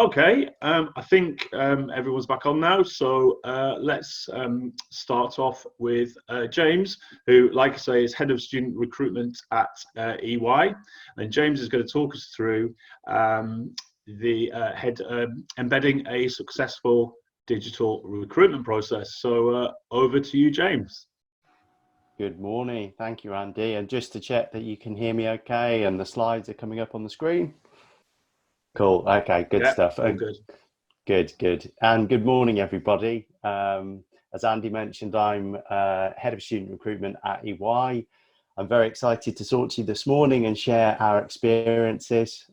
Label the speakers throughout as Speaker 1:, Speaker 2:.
Speaker 1: Okay, I think everyone's back on now, so let's start off with James, who, like I say, is Head of Student Recruitment at EY. And James is going to talk us through embedding a successful digital recruitment process. So over to you, James.
Speaker 2: Good morning. Thank you, Andy. And just to check that you can hear me okay and the slides are coming up on the screen. Cool. Okay, good stuff.
Speaker 1: All good.
Speaker 2: Good. And good morning, everybody. As Andy mentioned, I'm Head of Student Recruitment at EY. I'm very excited to talk to you this morning and share our experiences.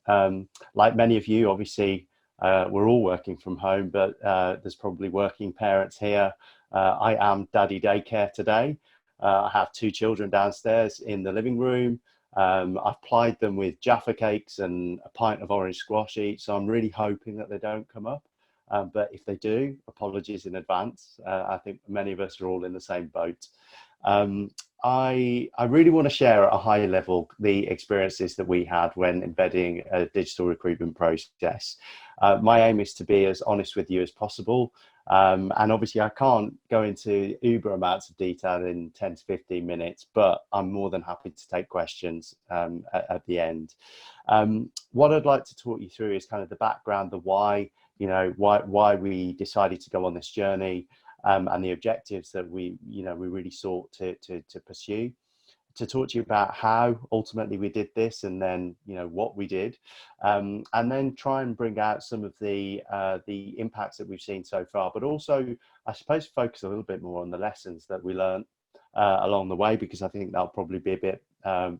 Speaker 2: Like many of you, obviously, we're all working from home, but there's probably working parents here. I am daddy daycare today. I have 2 children downstairs in the living room. I've plied them with Jaffa cakes and a pint of orange squash each, so I'm really hoping that they don't come up. But if they do, apologies in advance. I think many of us are all in the same boat. I really want to share at a high level the experiences that we had when embedding a digital recruitment process. My aim is to be as honest with you as possible. And obviously I can't go into uber amounts of detail in 10 to 15 minutes, but I'm more than happy to take questions at the end. What I'd like to talk you through is kind of the background, the why, why we decided to go on this journey, and the objectives that we really sought to pursue. To talk to you about how ultimately we did this, and then what we did, and then try and bring out some of the impacts that we've seen so far, but also I suppose focus a little bit more on the lessons that we learned along the way, because I think that'll probably be a bit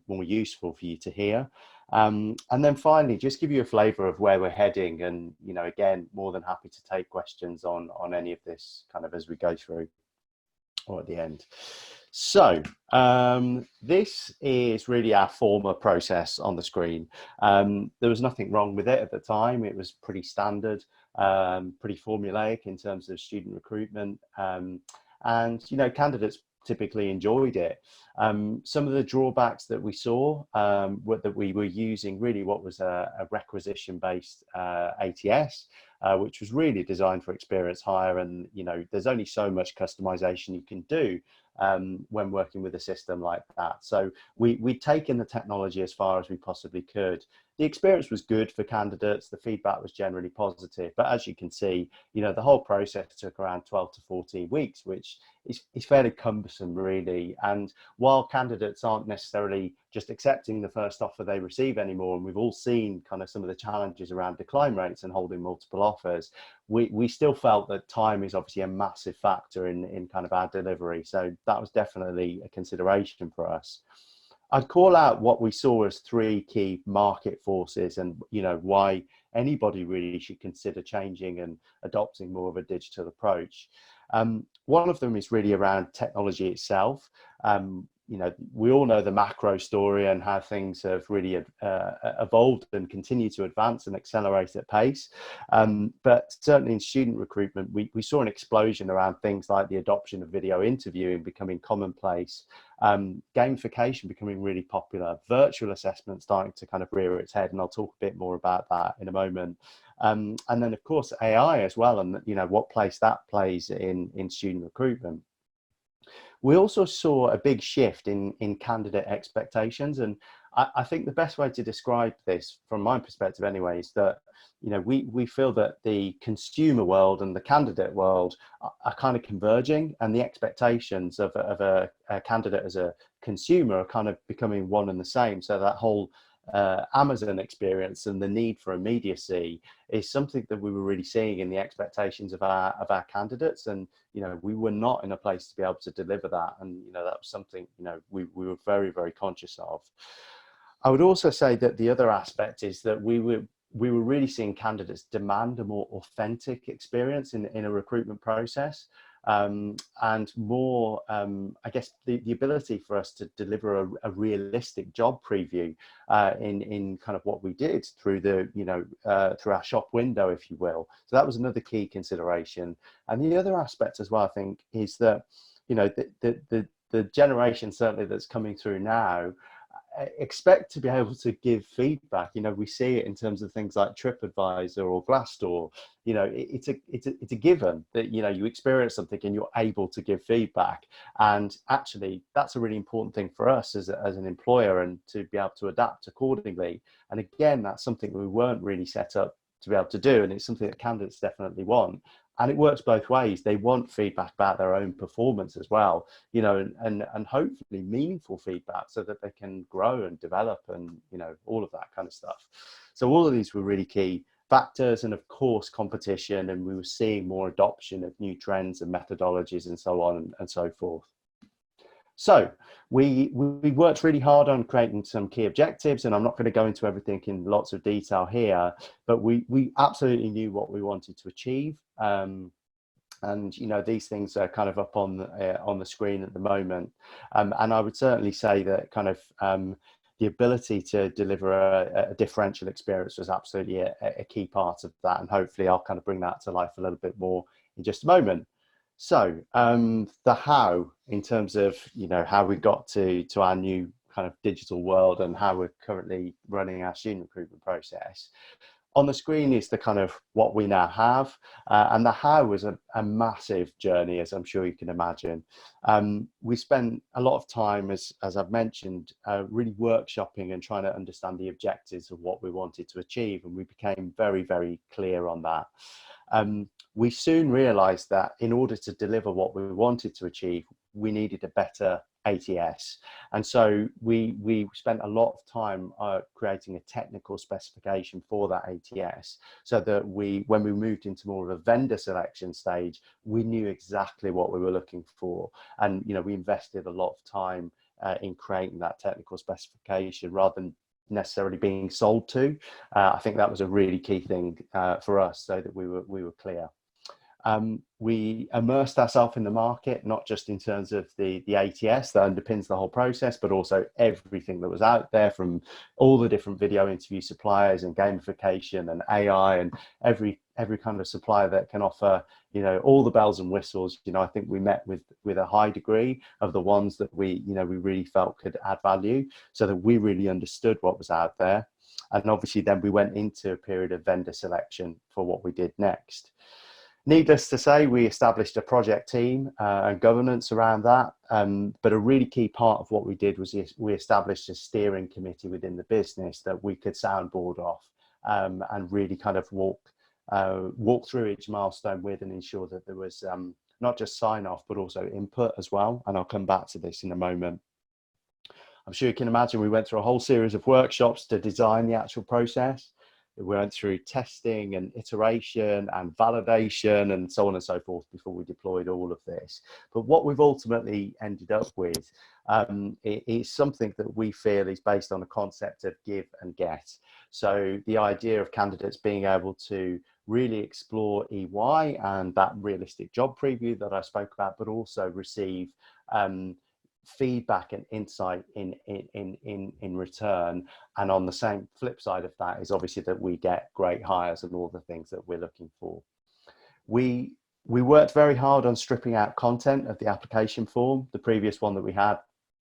Speaker 2: more useful for you to hear. And then finally, just give you a flavour of where we're heading, and again, more than happy to take questions on any of this kind of as we go through or at the end. So this is really our former process on the screen. There was nothing wrong with it at the time. It was pretty standard, pretty formulaic in terms of student recruitment, and candidates typically enjoyed it. Some of the drawbacks that we saw were that we were using really what was a requisition-based ATS, which was really designed for experienced hire, and there's only so much customization you can do when working with a system like that. So we'd taken the technology as far as we possibly could. The experience was good for candidates. The feedback was generally positive, but as you can see, the whole process took around 12 to 14 weeks, which is fairly cumbersome, really. And while candidates aren't necessarily just accepting the first offer they receive anymore, and we've all seen kind of some of the challenges around decline rates and holding multiple offers, we still felt that time is obviously a massive factor in kind of our delivery. So that was definitely a consideration for us. I'd call out what we saw as 3 key market forces, and why anybody really should consider changing and adopting more of a digital approach. One of them is really around technology itself. We all know the macro story and how things have really evolved and continue to advance and accelerate at pace. But certainly in student recruitment, we saw an explosion around things like the adoption of video interviewing becoming commonplace, gamification becoming really popular, virtual assessment starting to kind of rear its head, and I'll talk a bit more about that in a moment. And then of course AI as well, and what place that plays in student recruitment. We also saw a big shift in candidate expectations, and I think the best way to describe this, from my perspective anyway, is that we feel that the consumer world and the candidate world are kind of converging, and the expectations of a candidate as a consumer are kind of becoming one and the same. So that whole Amazon experience and the need for immediacy is something that we were really seeing in the expectations of our candidates, and we were not in a place to be able to deliver that, and that was something we were very, very conscious of. I would also say that the other aspect is that we were really seeing candidates demand a more authentic experience in a recruitment process. And more, I guess, the ability for us to deliver a realistic job preview in kind of what we did through through our shop window, if you will. So that was another key consideration. And the other aspect as well, I think, is that the generation certainly that's coming through now expect to be able to give feedback. You know, we see it in terms of things like TripAdvisor or Glassdoor. You know, it's a given that, you know, you experience something and you're able to give feedback. And actually, that's a really important thing for us as an employer, and to be able to adapt accordingly. And again, that's something we weren't really set up to be able to do, and it's something that candidates definitely want. And it works both ways. They want feedback about their own performance as well, you know, and hopefully meaningful feedback so that they can grow and develop, and, you know, all of that kind of stuff. So all of these were really key factors, and of course competition, and we were seeing more adoption of new trends and methodologies and so on and so forth. So we worked really hard on creating some key objectives, and I'm not going to go into everything in lots of detail here, but we absolutely knew what we wanted to achieve. And, you know, these things are kind of up on the screen at the moment. And I would certainly say that kind of the ability to deliver a differential experience was absolutely a key part of that. And hopefully I'll kind of bring that to life a little bit more in just a moment. So the how, in terms of, you know, how we got to our new kind of digital world and how we're currently running our student recruitment process. On the screen is the kind of what we now have, and the how was a massive journey, as I'm sure you can imagine. We spent a lot of time, as I've mentioned, really workshopping and trying to understand the objectives of what we wanted to achieve, and we became very, very clear on that. We soon realized that in order to deliver what we wanted to achieve, we needed a better ATS. And so we spent a lot of time creating a technical specification for that ATS, so that when we moved into more of a vendor selection stage, we knew exactly what we were looking for. And, you know, we invested a lot of time in creating that technical specification rather than necessarily being sold to. I think that was a really key thing for us, so that we were clear. We immersed ourselves in the market, not just in terms of the ATS that underpins the whole process, but also everything that was out there, from all the different video interview suppliers and gamification and AI and every kind of supplier that can offer, you know, all the bells and whistles. You know, I think we met with a high degree of the ones that we really felt could add value, so that we really understood what was out there. And obviously then we went into a period of vendor selection for what we did next. Needless to say, we established a project team and governance around that. But a really key part of what we did was we established a steering committee within the business that we could soundboard off, and really kind of walk through each milestone with, and ensure that there was not just sign off, but also input as well. And I'll come back to this in a moment. I'm sure you can imagine we went through a whole series of workshops to design the actual process. We went through testing and iteration and validation and so on and so forth before we deployed all of this. But what we've ultimately ended up with is something that we feel is based on a concept of give and get. So the idea of candidates being able to really explore EY and that realistic job preview that I spoke about, but also receive feedback and insight in return. And on the same flip side of that is obviously that we get great hires and all the things that we're looking for. We worked very hard on stripping out content of the application form. The previous one that we had,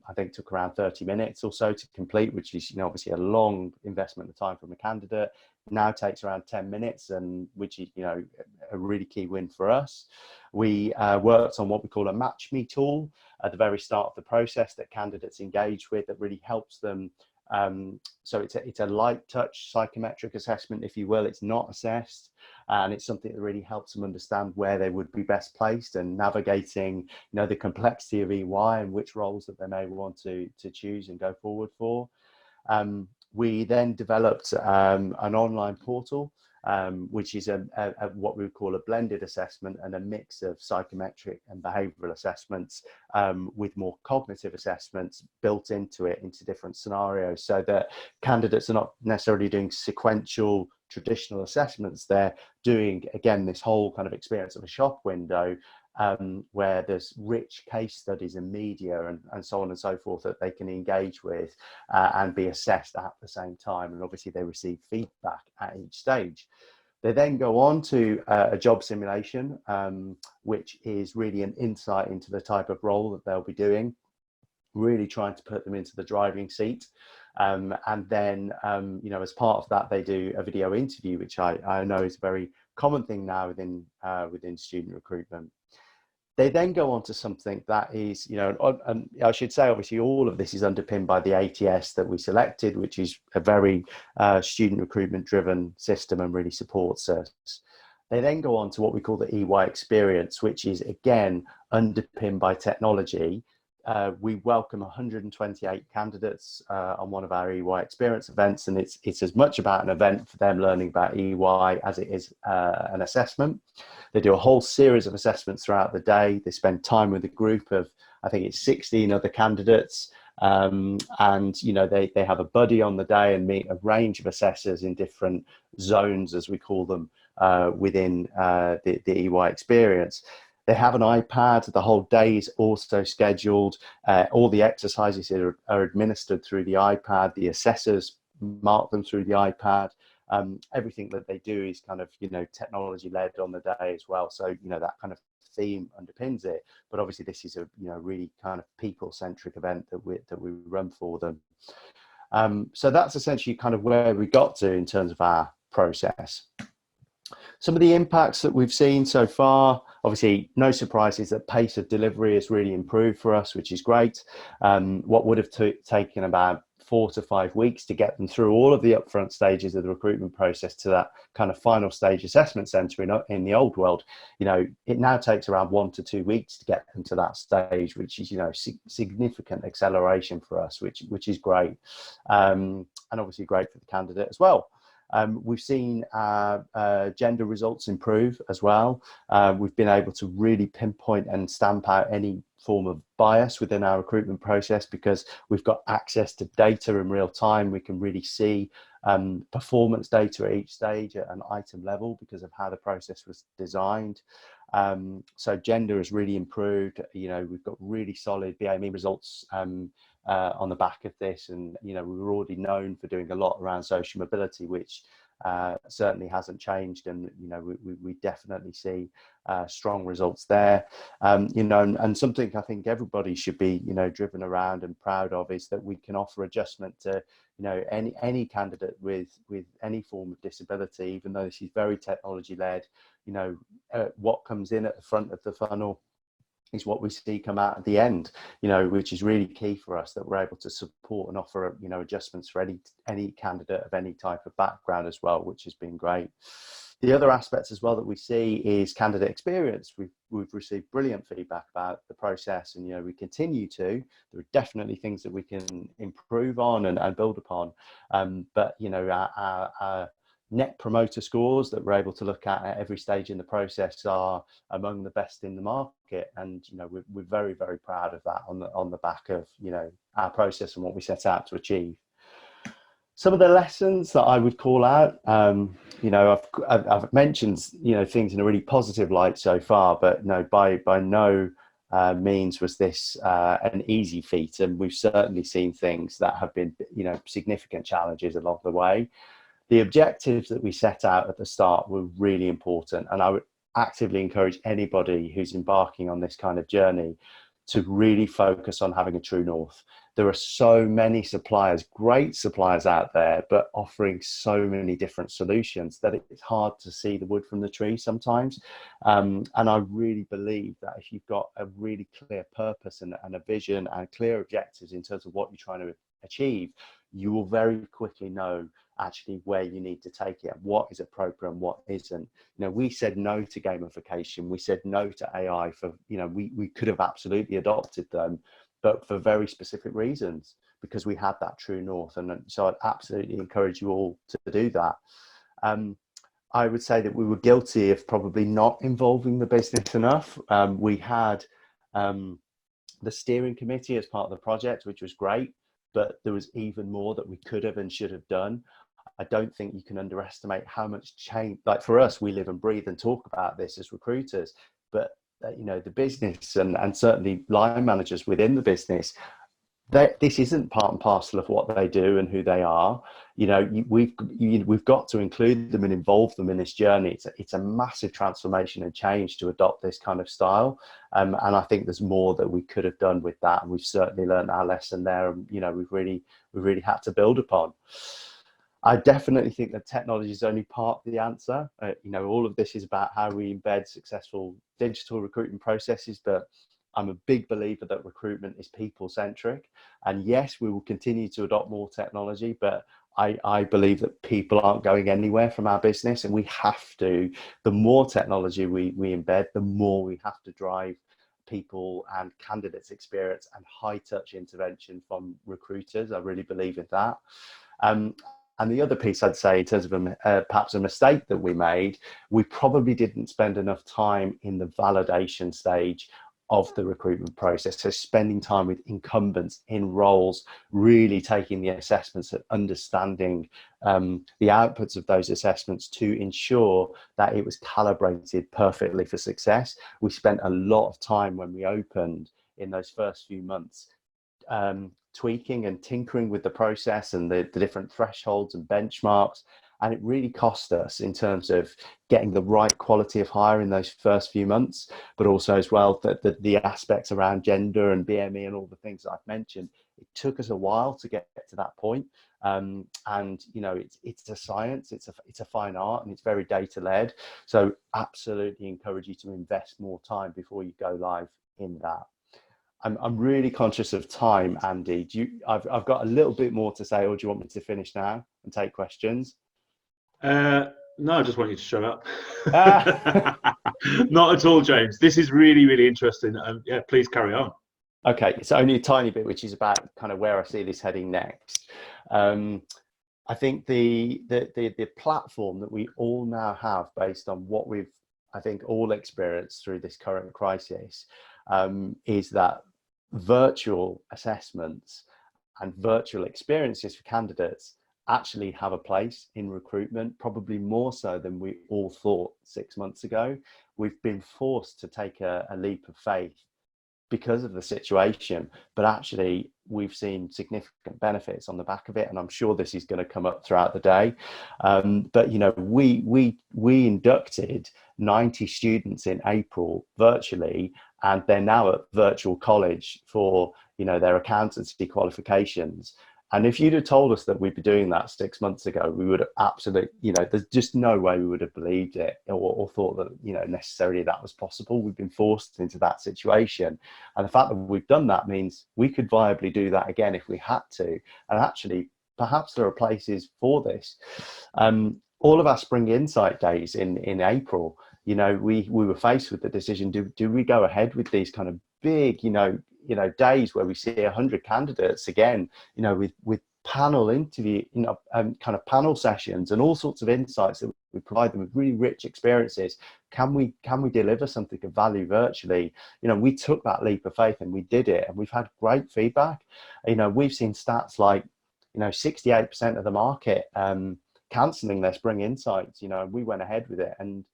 Speaker 2: I think, took around 30 minutes or so to complete, which is, you know, obviously a long investment of time from a candidate. Now takes around 10 minutes, and which is, you know, a really key win for us. We worked on what we call a Match Me tool at the very start of the process that candidates engage with, that really helps them. So it's a light touch psychometric assessment, if you will. It's not assessed, and it's something that really helps them understand where they would be best placed, and navigating, you know, the complexity of EY and which roles that they may want to choose and go forward for. We then developed an online portal, which is what we would call a blended assessment, and a mix of psychometric and behavioural assessments, with more cognitive assessments built into it, into different scenarios, so that candidates are not necessarily doing sequential traditional assessments. They're doing, again, this whole kind of experience of a shop window, where there's rich case studies and media and so on and so forth that they can engage with and be assessed at the same time. And obviously they receive feedback at each stage. They then go on to a job simulation, which is really an insight into the type of role that they'll be doing. really trying to put them into the driving seat. And then, as part of that, they do a video interview, which I know is a very common thing now within student recruitment. They then go on to something that is, and I should say, obviously, all of this is underpinned by the ATS that we selected, which is a very student recruitment driven system and really supports us. They then go on to what we call the EY experience, which is, again, underpinned by technology. We welcome 128 candidates on one of our EY experience events, and it's as much about an event for them learning about EY as it is an assessment. They do a whole series of assessments throughout the day. They spend time with a group of, I think it's 16 other candidates, and they have a buddy on the day and meet a range of assessors in different zones, as we call them, within the EY experience. They have an iPad. The whole day is also scheduled. All the exercises are administered through the iPad. The assessors mark them through the iPad. Everything that they do is kind of, technology led on the day as well. So, that kind of theme underpins it. But obviously this is a, really kind of people centric event that we run for them. So that's essentially kind of where we got to in terms of our process. Some of the impacts that we've seen so far, obviously no surprises that pace of delivery has really improved for us, which is great. What would have taken about 4 to 5 weeks to get them through all of the upfront stages of the recruitment process to that kind of final stage assessment centre in the old world, it now takes around 1 to 2 weeks to get them to that stage, which is, significant acceleration for us, which is great. And obviously great for the candidate as well. We've seen gender results improve as well. We've been able to really pinpoint and stamp out any form of bias within our recruitment process because we've got access to data in real time. We can really see performance data at each stage at an item level because of how the process was designed. So gender has really improved. We've got really solid BAME results on the back of this, and we were already known for doing a lot around social mobility, which certainly hasn't changed, and we definitely see strong results there. And something I think everybody should be driven around and proud of is that we can offer adjustment to any candidate with any form of disability, even though this is very technology led. What comes in at the front of the funnel is what we see come out at the end, which is really key for us, that we're able to support and offer, adjustments for any candidate of any type of background as well, which has been great. The other aspects as well that we see is candidate experience. We've received brilliant feedback about the process, and we continue to. There are definitely things that we can improve on and build upon, but our net promoter scores that we're able to look at every stage in the process are among the best in the market, and we're very, very proud of that on the back of our process and what we set out to achieve. Some of the lessons that I would call out, I've mentioned things in a really positive light so far, but by no means was this an easy feat, and we've certainly seen things that have been significant challenges along the way. The objectives that we set out at the start were really important, and I would actively encourage anybody who's embarking on this kind of journey to really focus on having a true north. There are so many suppliers, great suppliers out there, but offering so many different solutions that it's hard to see the wood from the tree sometimes. And I really believe that if you've got a really clear purpose and a vision and clear objectives in terms of what you're trying to achieve, you will very quickly know actually where you need to take it, what is appropriate and what isn't. We said no to gamification, we said no to AI for, we could have absolutely adopted them, but for very specific reasons, because we had that true north. And so I'd absolutely encourage you all to do that. I would say that we were guilty of probably not involving the business enough. We had the steering committee as part of the project, which was great, but there was even more that we could have and should have done. I don't think you can underestimate how much change, like for us, we live and breathe and talk about this as recruiters, but the business and certainly line managers within the business this isn't part and parcel of what they do and who they are. We've got to include them and involve them in this journey. It's a massive transformation and change to adopt this kind of style, and I think there's more that we could have done with that, and we've certainly learned our lesson there. And we've really had to build upon. I definitely think that technology is only part of the answer. All of this is about how we embed successful digital recruitment processes, but I'm a big believer that recruitment is people centric. And yes, we will continue to adopt more technology, but I believe that people aren't going anywhere from our business, and we have to. The more technology we embed, the more we have to drive people and candidates experience and high touch intervention from recruiters. I really believe in that. Um, and the other piece I'd say, in terms of perhaps a mistake that we made, we probably didn't spend enough time in the validation stage of the recruitment process. So spending time with incumbents in roles, really taking the assessments and understanding the outputs of those assessments to ensure that it was calibrated perfectly for success. We spent a lot of time when we opened in those first few months tweaking and tinkering with the process and the different thresholds and benchmarks. And it really cost us in terms of getting the right quality of hire in those first few months, but also as well that the aspects around gender and BME and all the things that I've mentioned. It took us a while to get to that point. And it's a science, it's a fine art, and it's very data led. So absolutely encourage you to invest more time before you go live in that. I'm really conscious of time, Andy. I've got a little bit more to say, or do you want me to finish now and take questions?
Speaker 1: No, I just want you to shut up.
Speaker 2: Ah.
Speaker 1: Not at all, James. This is really, really interesting. Yeah, please carry on.
Speaker 2: Okay, it's only a tiny bit, which is about kind of where I see this heading next. I think the platform that we all now have, based on what we've, I think, all experienced through this current crisis, is that virtual assessments and virtual experiences for candidates actually have a place in recruitment, probably more so than we all thought 6 months ago. We've been forced to take a leap of faith because of the situation, but actually we've seen significant benefits on the back of it, and I'm sure this is going to come up throughout the day. But we inducted 90 students in April virtually, and they're now at virtual college for their accountancy qualifications. And if you'd have told us that we'd be doing that 6 months ago, we would have absolutely, there's just no way we would have believed it or thought that, necessarily that was possible. We've been forced into that situation. And the fact that we've done that means we could viably do that again if we had to. And actually, perhaps there are places for this. All of our Spring Insight days in April, we were faced with the decision, do we go ahead with these kind of big, days where we see 100 candidates again, with panel interview, kind of panel sessions and all sorts of insights that we provide them with really rich experiences. Can we deliver something of value virtually? We took that leap of faith and we did it, and we've had great feedback. We've seen stats like 68% of the market cancelling their Spring Insights. We went ahead with it, and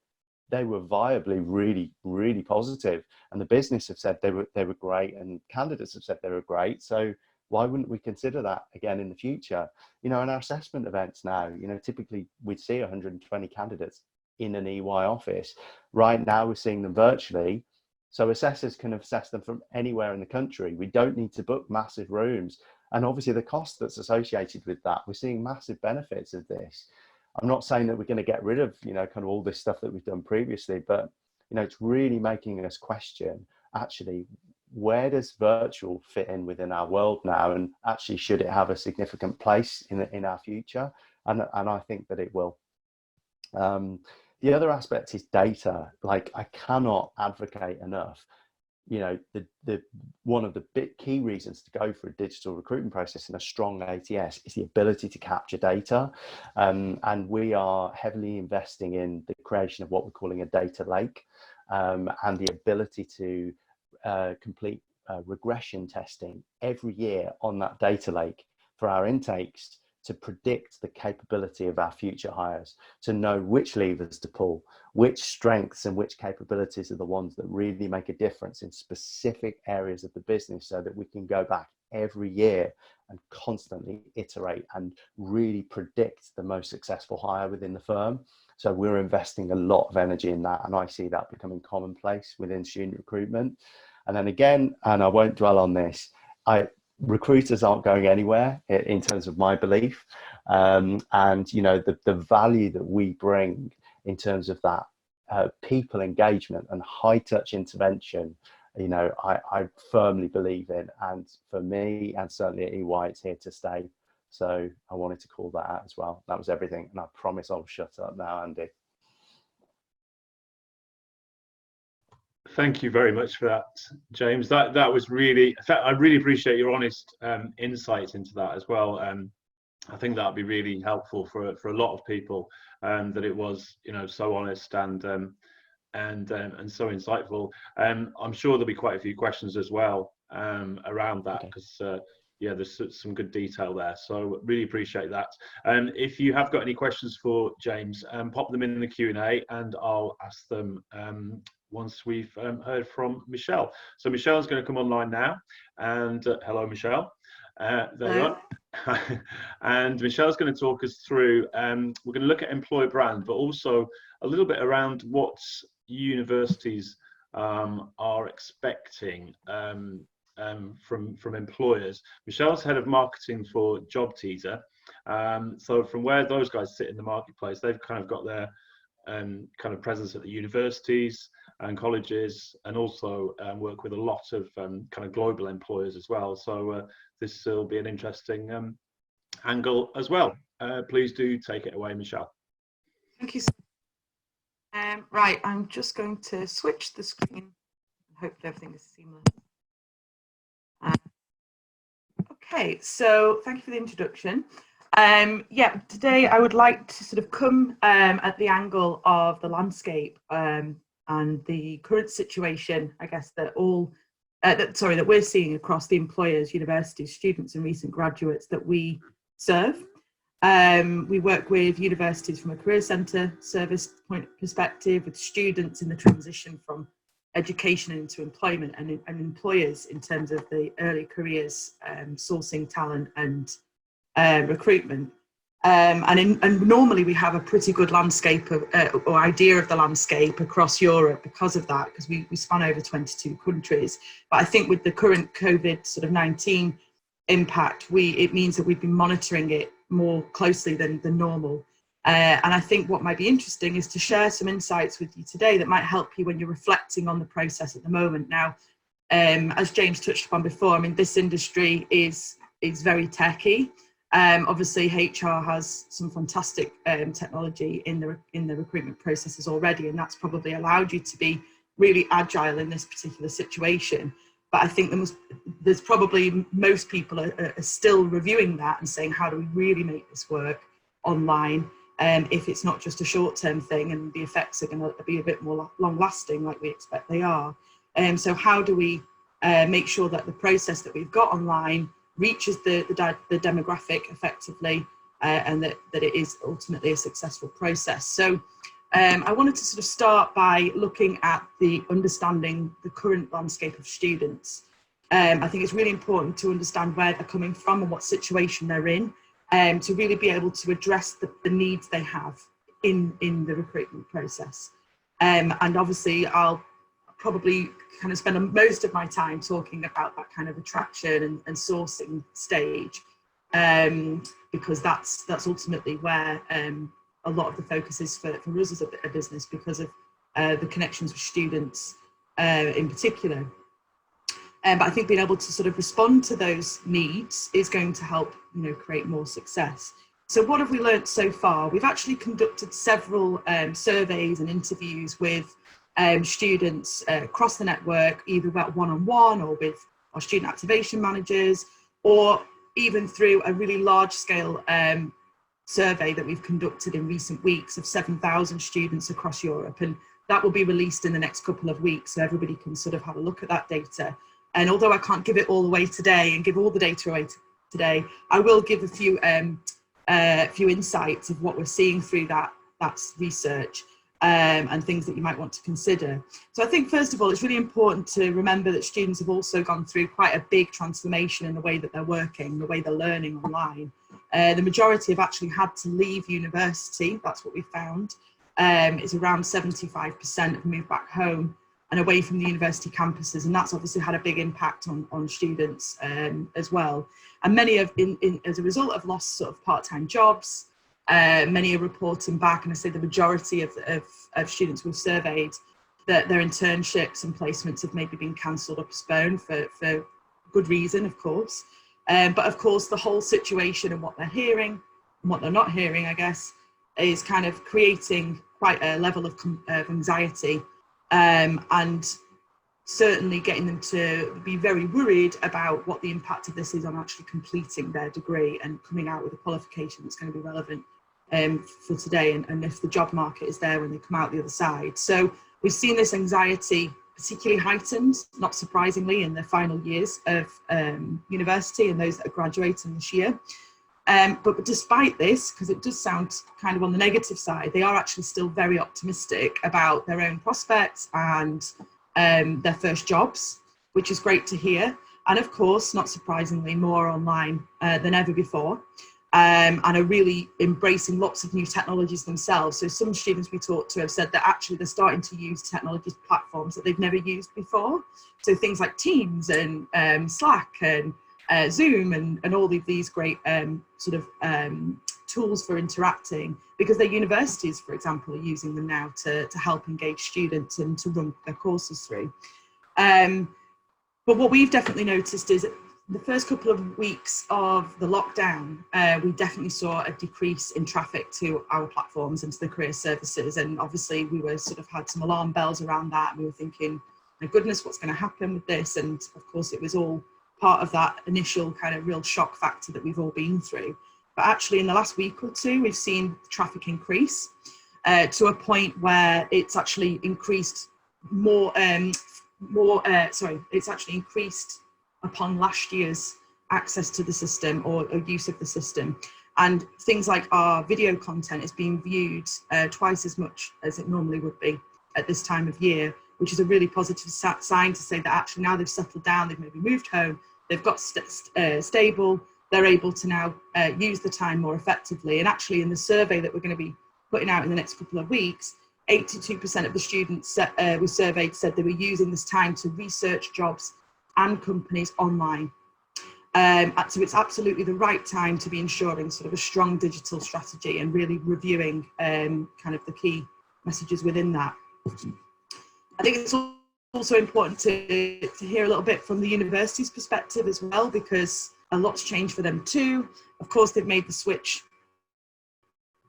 Speaker 2: they were viably really, really positive. And the business have said they were great, and candidates have said they were great. So why wouldn't we consider that again in the future? In our assessment events now, typically we'd see 120 candidates in an EY office. Right now we're seeing them virtually. So assessors can assess them from anywhere in the country. We don't need to book massive rooms. And obviously the cost that's associated with that, we're seeing massive benefits of this. I'm not saying that we're going to get rid of, kind of all this stuff that we've done previously, but, it's really making us question, actually, where does virtual fit in within our world now? And actually, should it have a significant place in our future? And I think that it will. The other aspect is data. Like, I cannot advocate enough. The one of the big key reasons to go for a digital recruitment process and a strong ATS is the ability to capture data. And we are heavily investing in the creation of what we're calling a data lake, and the ability to complete regression testing every year on that data lake for our intakes, to predict the capability of our future hires, to know which levers to pull, which strengths and which capabilities are the ones that really make a difference in specific areas of the business, so that we can go back every year and constantly iterate and really predict the most successful hire within the firm. So we're investing a lot of energy in that, and I see that becoming commonplace within student recruitment. And then again, and I won't dwell on this, recruiters aren't going anywhere in terms of my belief. And, you know, the value that we bring in terms of that people engagement and high touch intervention, you know, I firmly believe in. And for me, and certainly at EY, it's here to stay. So I wanted to call that out as well. That was everything. And I promise I'll shut up now, Andy.
Speaker 1: Thank you very much for that, James. That was really, I really appreciate your honest insights into that as well. I think that'd be really helpful for a lot of people, that it was, you know, so honest and so insightful. I'm sure there'll be quite a few questions as well around that, because yeah, there's some good detail there. So really appreciate that. If you have got any questions for James, pop them in the Q&A and I'll ask them once we've heard from Michelle. So Michelle's going to come online now, and hello, Michelle. There you are. And Michelle's going to talk us through, we're going to look at employer brand, but also a little bit around what universities are expecting from employers. Michelle's head of marketing for JobTeaser. So from where those guys sit in the marketplace, they've kind of got their kind of presence at the universities and colleges, and also work with a lot of kind of global employers as well. So this will be an interesting angle as well. Please do take it away, Michelle.
Speaker 3: Thank you. Right, I'm just going to switch the screen. Hopefully everything is seamless. Okay, so thank you for the introduction. Yeah, today I would like to sort of come at the angle of the landscape and the current situation, I guess, that we're seeing across the employers, universities, students and recent graduates that we serve. We work with universities from a career centre service point perspective, with students in the transition from education into employment, and employers in terms of the early careers, sourcing talent and recruitment. And normally we have a pretty good landscape of, or idea of the landscape across Europe because of that, because we span over 22 countries. But I think with the current COVID sort of 19 impact, it means that we've been monitoring it more closely than normal. And I think what might be interesting is to share some insights with you today that might help you when you're reflecting on the process at the moment. Now, as James touched upon before, I mean, this industry is very techy. Obviously, HR has some fantastic technology in the recruitment processes already, and that's probably allowed you to be really agile in this particular situation. But I think there's probably most people are still reviewing that and saying, how do we really make this work online? If it's not just a short-term thing, and the effects are going to be a bit more long-lasting, like we expect they are. So how do we make sure that the process that we've got online reaches the demographic effectively, and that it is ultimately a successful process? So I wanted to sort of start by looking at understanding the current landscape of students. I think it's really important to understand where they're coming from and what situation they're in, to really be able to address the needs they have in the recruitment process. And obviously I'll probably kind of spend most of my time talking about that kind of attraction and sourcing stage, because that's ultimately where a lot of the focus is for us as a business, because of the connections with students in particular. But I think being able to sort of respond to those needs is going to help, create more success. So what have we learned so far? We've actually conducted several surveys and interviews with students across the network, either one-on-one or with our student activation managers, or even through a really large-scale survey that we've conducted in recent weeks of 7,000 students across Europe. And that will be released in the next couple of weeks, so everybody can sort of have a look at that data. And although I can't give it all away today and give all the data away today, I will give a few insights of what we're seeing through that research. and things that you might want to consider. So I think, first of all, it's really important to remember that students have also gone through quite a big transformation in the way that they're working, the way they're learning online. The majority have actually had to leave university. That's what we found. It's around 75% have moved back home and away from the university campuses, and that's obviously had a big impact on students as well. And many have, as a result, have lost sort of part-time jobs. Many are reporting back, and I say the majority of students we've surveyed, that their internships and placements have maybe been cancelled or postponed for good reason, of course. But of course, the whole situation and what they're hearing and what they're not hearing, I guess, is kind of creating quite a level of anxiety, and certainly getting them to be very worried about what the impact of this is on actually completing their degree and coming out with a qualification that's going to be relevant for today, and if the job market is there when they come out the other side. So we've seen this anxiety particularly heightened, not surprisingly, in the final years of university and those that are graduating this year. But despite this, because it does sound kind of on the negative side, they are actually still very optimistic about their own prospects and their first jobs, which is great to hear. And of course, not surprisingly, more online than ever before, and are really embracing lots of new technologies themselves. So some students we talked to have said that actually they're starting to use technology platforms that they've never used before. So things like Teams and Slack and Zoom and all of these great tools for interacting, because their universities, for example, are using them now to help engage students and to run their courses through. But what we've definitely noticed is the first couple of weeks of the lockdown, we definitely saw a decrease in traffic to our platforms and to the career services. And obviously we were sort of had some alarm bells around that. We were thinking, my goodness, what's going to happen with this? And of course, it was all part of that initial kind of real shock factor that we've all been through. But actually in the last week or two, we've seen traffic increase to a point where it's actually increased it's actually increased upon last year's access to the system or use of the system. And things like our video content is being viewed twice as much as it normally would be at this time of year, which is a really positive sign to say that actually now they've settled down, they've maybe moved home, they've got stable, they're able to now use the time more effectively. And actually in the survey that we're going to be putting out in the next couple of weeks, 82% of the students we surveyed said they were using this time to research jobs and companies online. So it's absolutely the right time to be ensuring sort of a strong digital strategy and really reviewing kind of the key messages within that. I think it's also important to hear a little bit from the university's perspective as well, because a lot's changed for them too. Of course, they've made the switch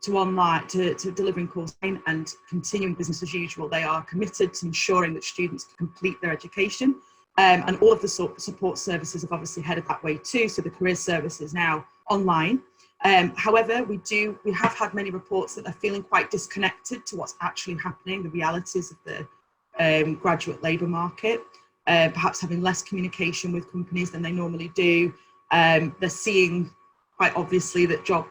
Speaker 3: to online, to delivering course and continuing business as usual. They are committed to ensuring that students complete their education. And all of the support services have obviously headed that way too. So the career service is now online. However, we have had many reports that they're feeling quite disconnected to what's actually happening, the realities of the graduate labour market, perhaps having less communication with companies than they normally do. They're seeing quite obviously that job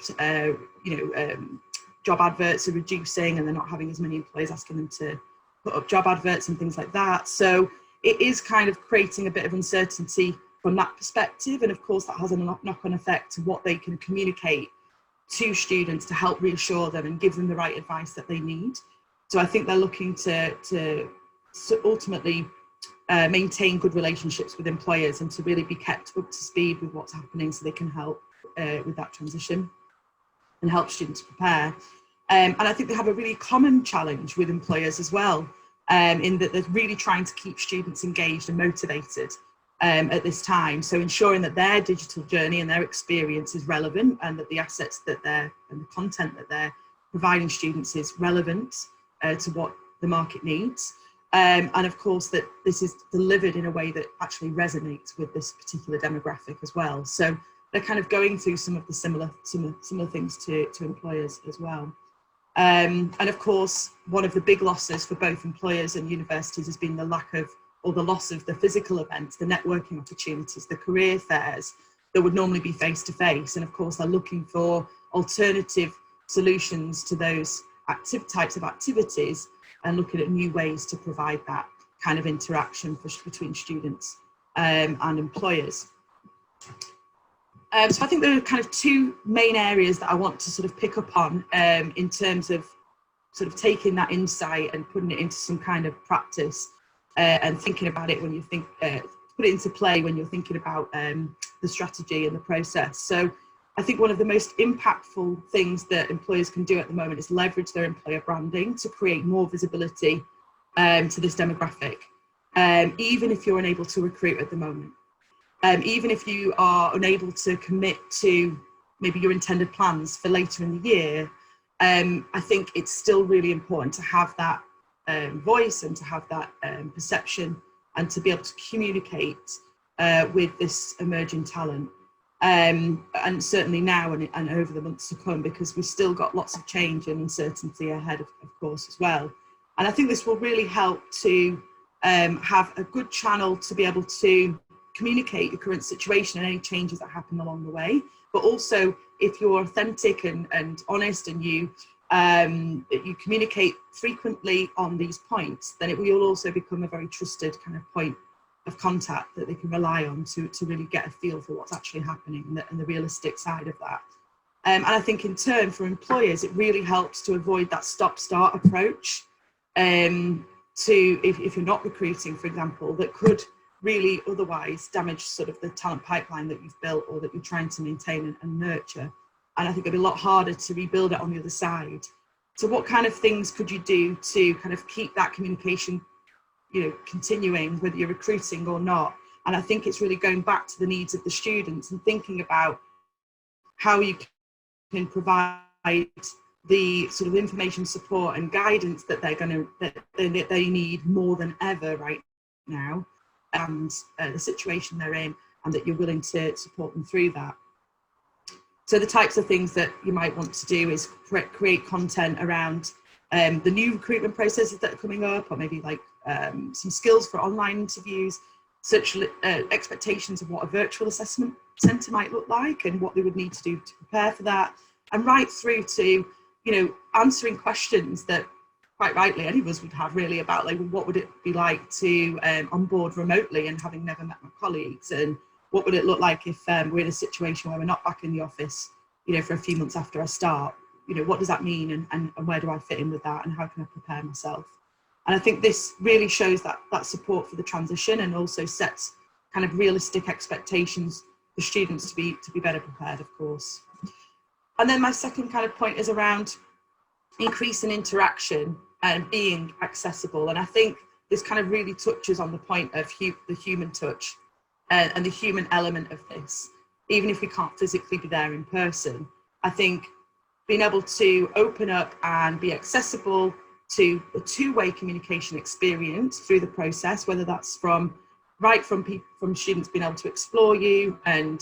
Speaker 3: adverts are reducing and they're not having as many employers asking them to put up job adverts and things like that. So it is kind of creating a bit of uncertainty from that perspective. And of course, that has a knock-on effect to what they can communicate to students to help reassure them and give them the right advice that they need. So I think they're looking to ultimately maintain good relationships with employers and to really be kept up to speed with what's happening so they can help with that transition and help students prepare. And I think they have a really common challenge with employers as well, in that they're really trying to keep students engaged and motivated at this time. So ensuring that their digital journey and their experience is relevant and that the assets and the content that they're providing students is relevant to what the market needs. And of course that this is delivered in a way that actually resonates with this particular demographic as well. So they're kind of going through some of the similar things to employers as well. And of course, one of the big losses for both employers and universities has been the loss of the physical events, the networking opportunities, the career fairs that would normally be face-to-face. And of course, they're looking for alternative solutions to those types of activities and looking at new ways to provide that kind of interaction between students and employers. So I think there are kind of two main areas that I want to sort of pick up on in terms of sort of taking that insight and putting it into some kind of practice and thinking about it when you think, put it into play when you're thinking about the strategy and the process. So I think one of the most impactful things that employers can do at the moment is leverage their employer branding to create more visibility to this demographic, even if you're unable to recruit at the moment. Even if you are unable to commit to maybe your intended plans for later in the year, I think it's still really important to have that voice and to have that perception and to be able to communicate with this emerging talent. And certainly now and over the months to come, because we've still got lots of change and uncertainty ahead of course as well. And I think this will really help to have a good channel to be able to communicate your current situation and any changes that happen along the way. But also, if you're authentic and honest and you communicate frequently on these points, then it will also become a very trusted kind of point of contact that they can rely on to really get a feel for what's actually happening and the realistic side of that. And I think in turn for employers, it really helps to avoid that stop-start approach to if you're not recruiting, for example, that could really otherwise damage sort of the talent pipeline that you've built or that you're trying to maintain and nurture. And I think it'd be a lot harder to rebuild it on the other side. So what kind of things could you do to kind of keep that communication, continuing, whether you're recruiting or not? And I think it's really going back to the needs of the students and thinking about how you can provide the sort of information, support and guidance that they need more than ever right now, and the situation they're in, and that you're willing to support them through that. So the types of things that you might want to do is create content around the new recruitment processes that are coming up, or maybe like some skills for online interviews, such expectations of what a virtual assessment centre might look like and what they would need to do to prepare for that, and right through to answering questions that quite rightly any of us would have really about like, what would it be like to onboard remotely and having never met my colleagues, and what would it look like if we're in a situation where we're not back in the office for a few months after I start. What does that mean, and where do I fit in with that, and how can I prepare myself? And I think this really shows that support for the transition, and also sets kind of realistic expectations for students to be better prepared, of course. And then my second kind of point is around increasing interaction and being accessible. And I think this kind of really touches on the point of the human touch and the human element of this. Even if we can't physically be there in person, I think being able to open up and be accessible to a two-way communication experience through the process, whether that's from students being able to explore you and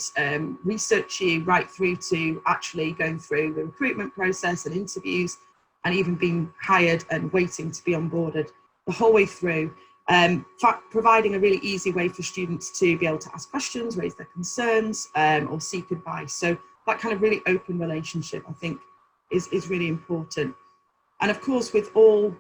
Speaker 3: research you, right through to actually going through the recruitment process and interviews, and even being hired and waiting to be onboarded the whole way through, providing a really easy way for students to be able to ask questions, raise their concerns, or seek advice. So that kind of really open relationship, I think, is really important. And of course, with all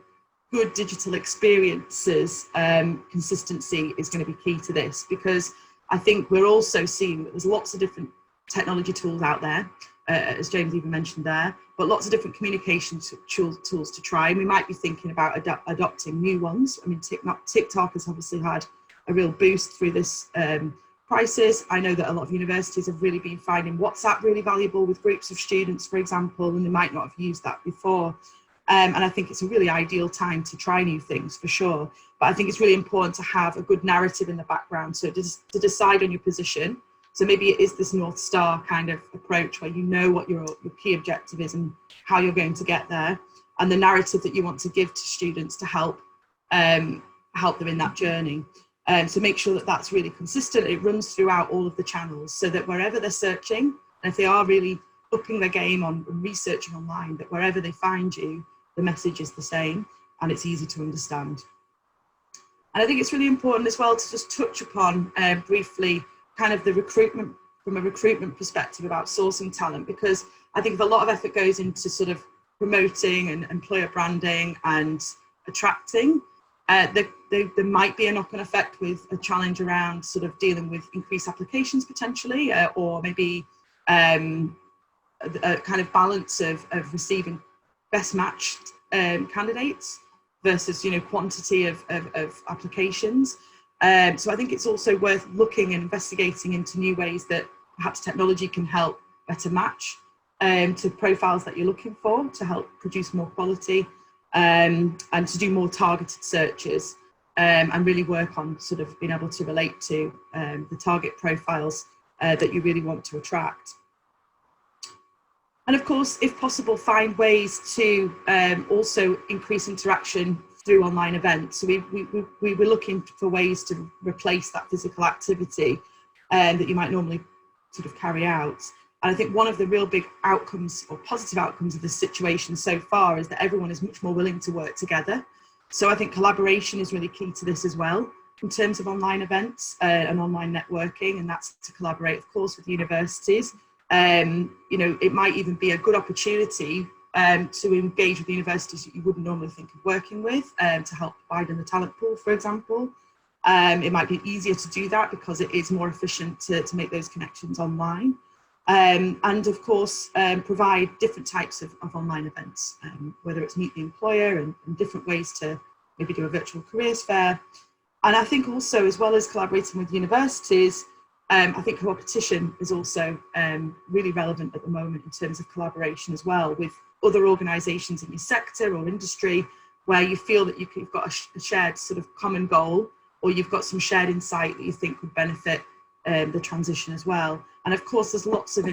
Speaker 3: good digital experiences, consistency is going to be key to this, because I think we're also seeing that there's lots of different technology tools out there, as James even mentioned there, but lots of different communication tools to try. And we might be thinking about adopting new ones. I mean, TikTok has obviously had a real boost through this crisis. I know that a lot of universities have really been finding WhatsApp really valuable with groups of students, for example, and they might not have used that before. And I think it's a really ideal time to try new things, for sure. But I think it's really important to have a good narrative in the background, so to decide on your position. So maybe it is this North Star kind of approach where you know what your key objective is and how you're going to get there, and the narrative that you want to give to students to help them in that journey. So make sure that that's really consistent. It runs throughout all of the channels, so that wherever they're searching, and if they are really upping their game on researching online, that wherever they find you, the message is the same and it's easy to understand. And I think it's really important as well to just touch upon briefly kind of the recruitment, from a recruitment perspective, about sourcing talent, because I think if a lot of effort goes into sort of promoting and employer branding and attracting. There might be a knock-on effect with a challenge around sort of dealing with increased applications potentially, or maybe a kind of balance of receiving best matched candidates versus, you know, quantity of applications. So I think it's also worth looking and investigating into new ways that perhaps technology can help better match to profiles that you're looking for, to help produce more quality, and to do more targeted searches, and really work on sort of being able to relate to the target profiles that you really want to attract. And of course, if possible, find ways to also increase interaction through online events. So we were looking for ways to replace that physical activity that you might normally sort of carry out. And I think one of the real big outcomes or positive outcomes of this situation so far is that everyone is much more willing to work together. So I think collaboration is really key to this as well in terms of online events and online networking, and that's to collaborate, of course, with universities. You know, it might even be a good opportunity to engage with universities that you wouldn't normally think of working with, to help widen the talent pool, for example. It might be easier to do that because it is more efficient to make those connections online. And of course, provide different types of online events, whether it's meet the employer and different ways to maybe do a virtual careers fair. And I think also, as well as collaborating with universities, I think competition is also really relevant at the moment in terms of collaboration as well with other organisations in your sector or industry, where you feel that you've got a shared sort of common goal, or you've got some shared insight that you think would benefit the transition as well. And of course, there's lots of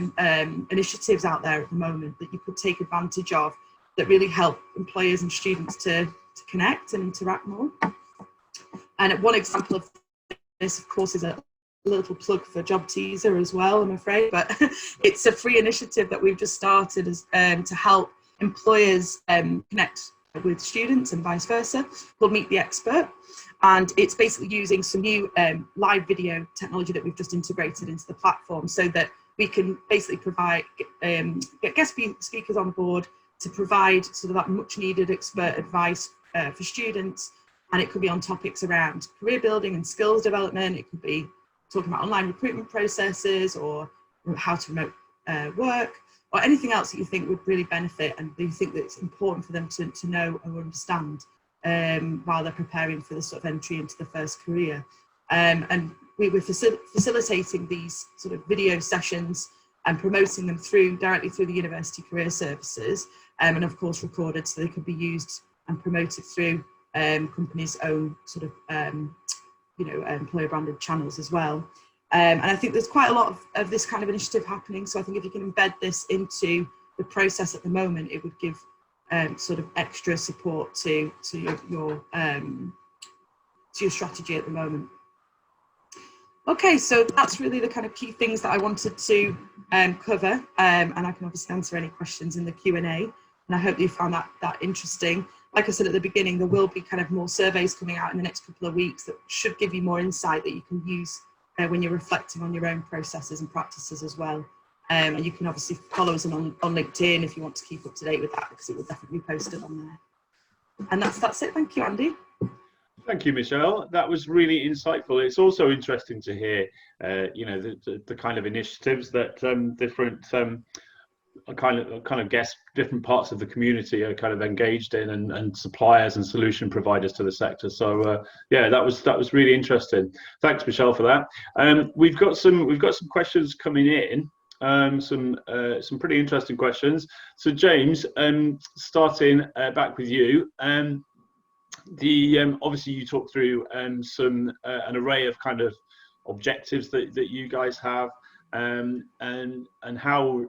Speaker 3: initiatives out there at the moment that you could take advantage of that really help employers and students to connect and interact more. And one example of this, of course, is a little plug for JobTeaser as well, I'm afraid, but it's a free initiative that we've just started as, to help employers connect with students and vice versa, called Meet the Expert. And it's basically using some new live video technology that we've just integrated into the platform, so that we can basically provide, get guest speakers on board to provide sort of that much needed expert advice for students. And it could be on topics around career building and skills development. It could be talking about online recruitment processes, or how to remote work, or anything else that you think would really benefit and you think that it's important for them to know or understand while they're preparing for the sort of entry into the first career. And we're facilitating these sort of video sessions and promoting them directly through the university career services, and of course recorded so they could be used and promoted through companies' own sort of employer branded channels as well. And I think there's quite a lot of this kind of initiative happening. So I think if you can embed this into the process at the moment, it would give sort of extra support to your strategy at the moment. Okay, so that's really the kind of key things that I wanted to cover, and I can obviously answer any questions in the Q&A, and I hope you found that interesting. Like I said at the beginning, there will be kind of more surveys coming out in the next couple of weeks that should give you more insight that you can use when you're reflecting on your own processes and practices as well. And you can obviously follow us on LinkedIn if you want to keep up to date with that, because it will definitely be posted on there. And that's it. Thank you, Andy.
Speaker 1: Thank you, Michelle. That was really insightful. It's also interesting to hear, the kind of initiatives that different kind of guess different parts of the community are kind of engaged in, and suppliers and solution providers to the sector. So yeah, that was really interesting. Thanks, Michelle, for that. We've got some questions coming in. Some pretty interesting questions. So James, starting back with you. Obviously you talked through an array of kind of objectives that you guys have, and how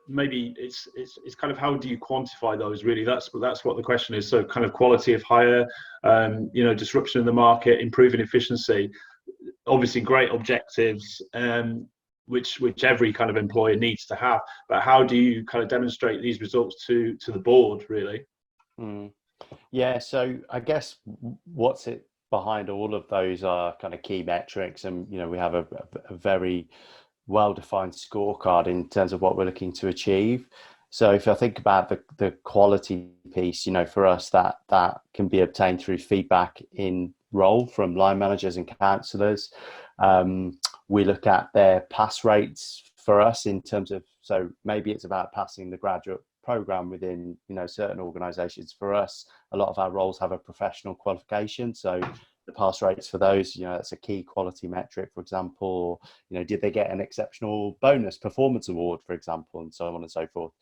Speaker 1: maybe it's kind of how do you quantify those, really? That's what the question is. So kind of quality of hire, disruption in the market, improving efficiency, obviously great objectives, which every kind of employer needs to have, but how do you kind of demonstrate these results to the board, really?
Speaker 2: Yeah, so I guess what's it behind all of those are kind of key metrics, and we have a very well-defined scorecard in terms of what we're looking to achieve. So if I think about the quality piece, you know, for us, that can be obtained through feedback in role from line managers and counsellors. We look at their pass rates for us in terms of, so maybe it's about passing the graduate program within, you know, certain organizations. For us, a lot of our roles have a professional qualification, so the pass rates for those, you know, that's a key quality metric, for example. Or, you know, did they get an exceptional bonus performance award, for example, and so on and so forth.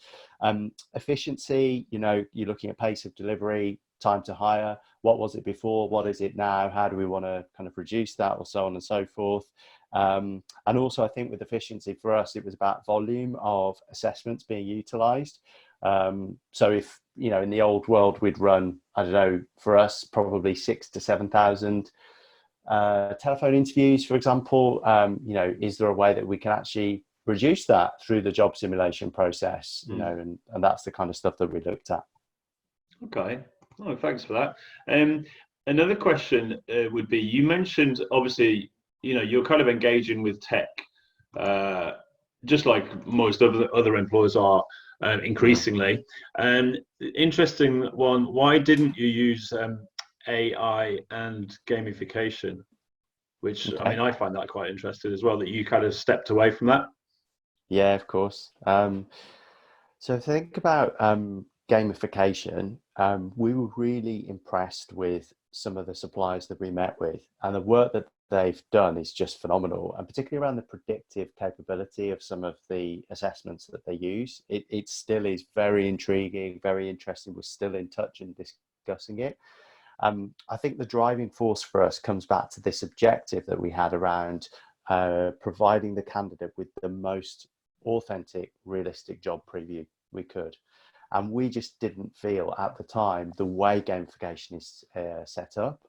Speaker 2: Efficiency, you know, you're looking at pace of delivery, time to hire, what was it before, what is it now, how do we want to kind of reduce that, or so on and so forth. And also I think with efficiency for us, it was about volume of assessments being utilized. So if, you know, in the old world we'd run, I don't know, for us probably 6,000 to 7,000 telephone interviews, for example. You know, is there a way that we can actually reduce that through the job simulation process? You know, and that's the kind of stuff that we looked at.
Speaker 1: Okay. Oh, thanks for that. Another question would be, you mentioned obviously, you know, you're kind of engaging with tech, just like most other employers are increasingly. And interesting one, why didn't you use AI and gamification? Which,
Speaker 2: Okay.
Speaker 1: I mean, I find that quite interesting as well, that you kind of stepped away from that.
Speaker 2: Yeah, of course. So think about gamification. We were really impressed with some of the suppliers that we met with, and the work that they've done is just phenomenal, and particularly around the predictive capability of some of the assessments that they use. It still is very intriguing, very interesting. We're still in touch and discussing it. I think the driving force for us comes back to this objective that we had around providing the candidate with the most authentic, realistic job preview we could. And we just didn't feel at the time, the way gamification is set up,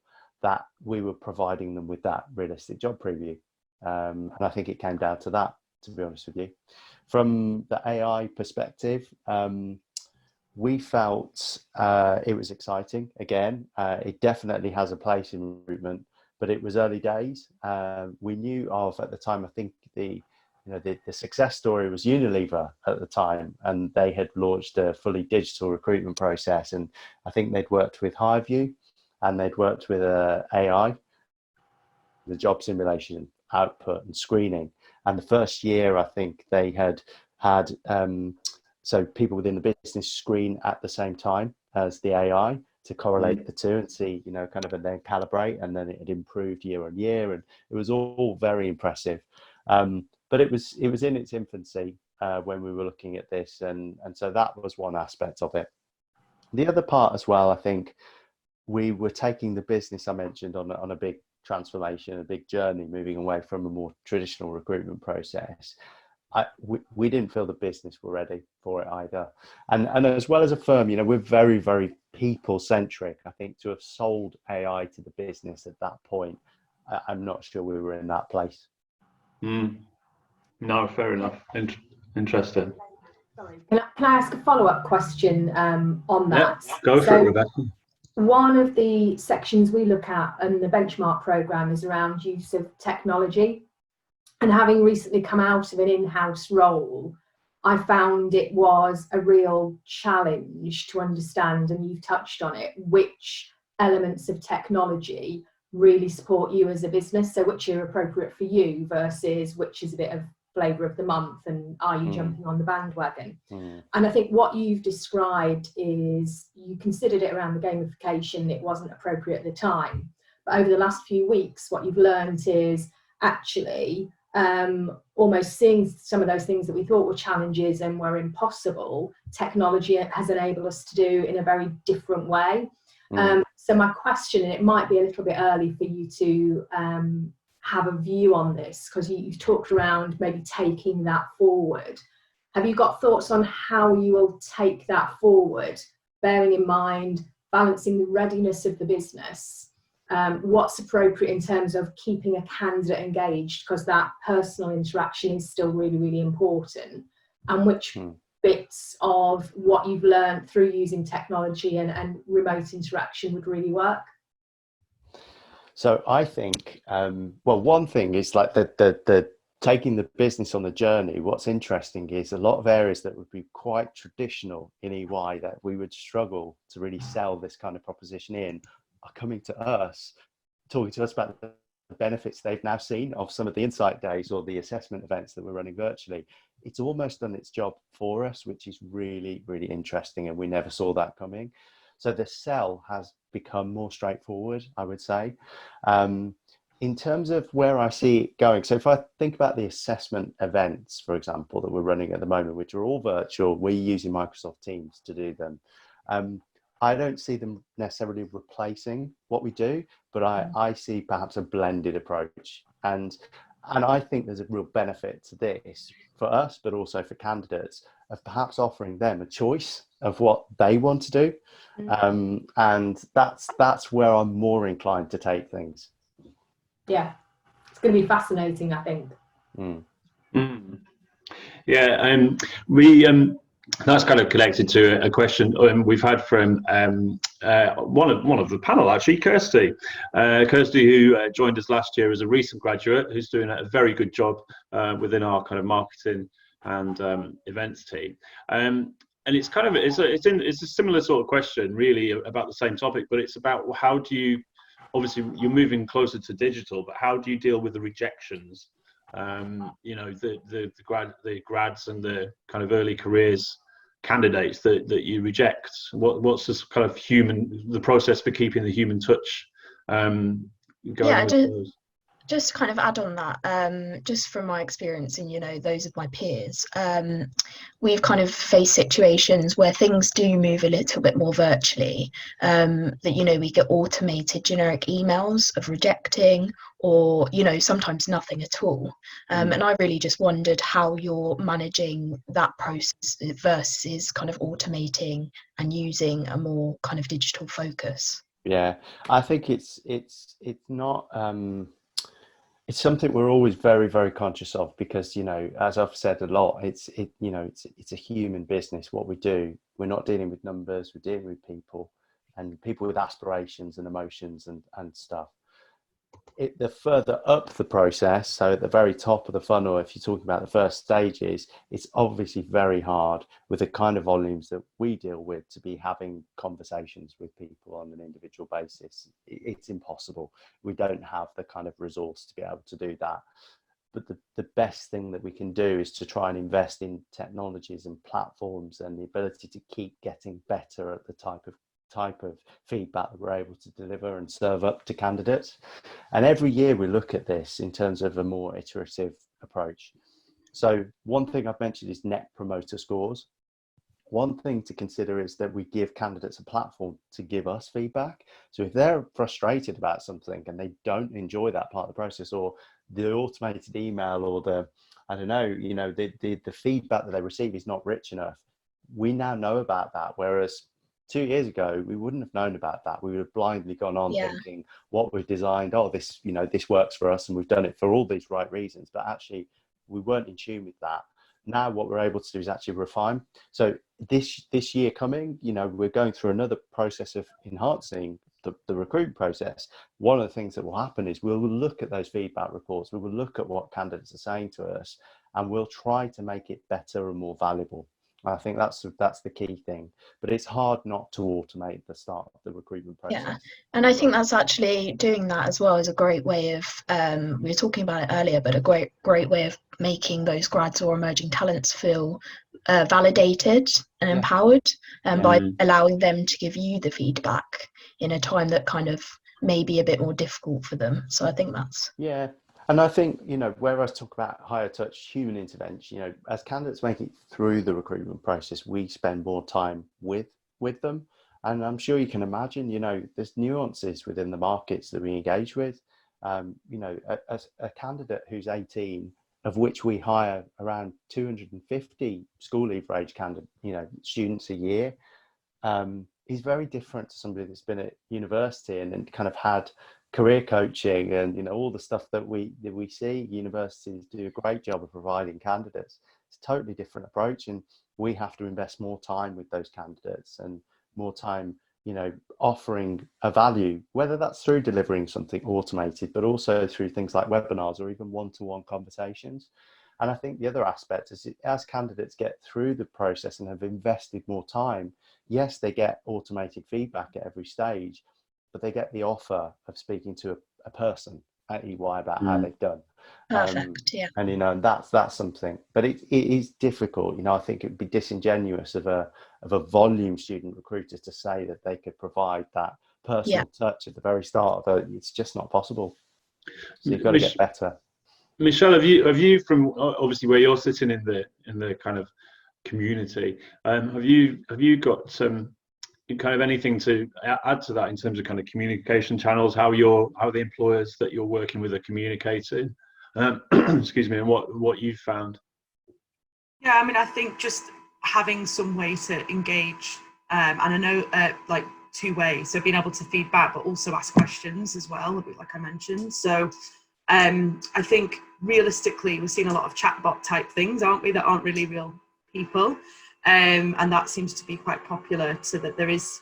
Speaker 2: that we were providing them with that realistic job preview. And I think it came down to that, to be honest with you. From the AI perspective, we felt it was exciting. Again, it definitely has a place in recruitment, but it was early days. We knew of, at the time, I think the success story was Unilever at the time, and they had launched a fully digital recruitment process. And I think they'd worked with HireView, and they'd worked with AI, the job simulation output and screening. And the first year, I think they had so people within the business screen at the same time as the AI to correlate the two and see, you know, kind of, and then calibrate, and then it had improved year on year, and it was all very impressive. But it was in its infancy when we were looking at this, and so that was one aspect of it. The other part as well, I think, we were taking the business I mentioned on a big transformation, a big journey, moving away from a more traditional recruitment process. We didn't feel the business were ready for it either. And as well as a firm, you know, we're very, very people centric. I think to have sold AI to the business at that point, I'm not sure we were in that place.
Speaker 1: No, fair enough. Interesting.
Speaker 4: Sorry. Can I ask a follow-up question on that?
Speaker 1: Yeah, go for it, Rebecca.
Speaker 4: One of the sections we look at in the benchmark program is around use of technology. And having recently come out of an in-house role, I found it was a real challenge to understand, and you've touched on it, which elements of technology really support you as a business. So which are appropriate for you versus which is a bit of flavour of the month, and are you jumping on the bandwagon? And I think what you've described is you considered it around the gamification, it wasn't appropriate at the time. But over the last few weeks, what you've learned is actually almost seeing some of those things that we thought were challenges and were impossible, technology has enabled us to do in a very different way. So my question, and it might be a little bit early for you to have a view on this, because you've talked around maybe taking that forward. Have you got thoughts on how you will take that forward, bearing in mind balancing the readiness of the business, what's appropriate in terms of keeping a candidate engaged, because that personal interaction is still really, really important, and which bits of what you've learned through using technology and remote interaction would really work?
Speaker 2: So I think, well, one thing is like the taking the business on the journey, what's interesting is a lot of areas that would be quite traditional in EY that we would struggle to really sell this kind of proposition in are coming to us, talking to us about the benefits they've now seen of some of the insight days or the assessment events that we're running virtually. It's almost done its job for us, which is really, really interesting. And we never saw that coming. So the sell has become more straightforward, I would say. In terms of where I see it going, so if I think about the assessment events, for example, that we're running at the moment, which are all virtual, we're using Microsoft Teams to do them. I don't see them necessarily replacing what we do, but I see perhaps a blended approach. And I think there's a real benefit to this for us, but also for candidates, of perhaps offering them a choice of what they want to do. And that's where I'm more inclined to take things.
Speaker 4: Yeah, it's going to be fascinating, I think.
Speaker 1: Yeah, we that's kind of connected to a question we've had from one of the panel, actually, Kirsty, who joined us last year as a recent graduate, who's doing a very good job within our kind of marketing and events team. And it's kind of it's a similar sort of question, really, about the same topic, but it's about how do you, obviously you're moving closer to digital, but how do you deal with the rejections? You know, the grads and the kind of early careers candidates that you reject. What's this kind of the process for keeping the human touch going?
Speaker 5: Yeah, just kind of add on that, just from my experience and, you know, those of my peers, we've kind of faced situations where things do move a little bit more virtually, that, you know, we get automated generic emails of rejecting, or, you know, sometimes nothing at all. And I really just wondered how you're managing that process versus kind of automating and using a more kind of digital focus.
Speaker 2: Yeah, I think it's not it's something we're always very, very conscious of, because, you know, as I've said a lot, it's a human business. What we do, we're not dealing with numbers, we're dealing with people, and people with aspirations and emotions and stuff. The further up the process, so at the very top of the funnel, if you're talking about the first stages, it's obviously very hard with the kind of volumes that we deal with to be having conversations with people on an individual basis. It's impossible. We don't have the kind of resource to be able to do that. But the best thing that we can do is to try and invest in technologies and platforms and the ability to keep getting better at the type of feedback that we're able to deliver and serve up to candidates. And every year we look at this in terms of a more iterative approach. So one thing I've mentioned is net promoter scores. One thing to consider is that we give candidates a platform to give us feedback. So if they're frustrated about something and they don't enjoy that part of the process, or the automated email, or the feedback that they receive is not rich enough, we now know about that. Whereas 2 years ago, we wouldn't have known about that. We would have blindly gone on thinking what we've designed, this works for us and we've done it for all these right reasons. But actually, we weren't in tune with that. Now what we're able to do is actually refine. So this year coming, you know, we're going through another process of enhancing the recruitment process. One of the things that will happen is we'll look at those feedback reports. We will look at what candidates are saying to us, and we'll try to make it better and more valuable. I think that's the key thing, but it's hard not to automate the start of the recruitment process.
Speaker 5: Yeah, and I think that's actually doing that as well is a great way of, we were talking about it earlier, but a great way of making those grads or emerging talents feel validated and empowered, by allowing them to give you the feedback in a time that kind of may be a bit more difficult for them. So I think that's...
Speaker 2: Yeah. And I think, you know, where I talk about higher touch human intervention, you know, as candidates make it through the recruitment process, we spend more time with them. And I'm sure you can imagine, you know, there's nuances within the markets that we engage with. You know, as a candidate who's 18, of which we hire around 250 school leaver age students a year, is very different to somebody that's been at university and kind of had career coaching and, you know, all the stuff that we see. Universities do a great job of providing candidates. It's a totally different approach, and we have to invest more time with those candidates and more time, offering a value, whether that's through delivering something automated, but also through things like webinars or even one-to-one conversations. And I think the other aspect is, as candidates get through the process and have invested more time, yes, they get automated feedback at every stage, but they get the offer of speaking to a person at EY about how they've done.
Speaker 5: Perfect. Yeah.
Speaker 2: And that's something, but it is difficult. I think it would be disingenuous of a volume student recruiter to say that they could provide that personal touch at the very start of it. It's just not possible. So you've got to get better.
Speaker 1: Michelle, have you, from obviously where you're sitting in the kind of community, have you got some kind of anything to add to that in terms of kind of communication channels, how the employers that you're working with are communicating, excuse me, and what you've found?
Speaker 3: Yeah, I mean, I think just having some way to engage, and I know like two-way, so being able to feedback but also ask questions as well, like I mentioned. So I think realistically we're seeing a lot of chatbot type things, aren't we, that aren't really real people, and that seems to be quite popular, so that there is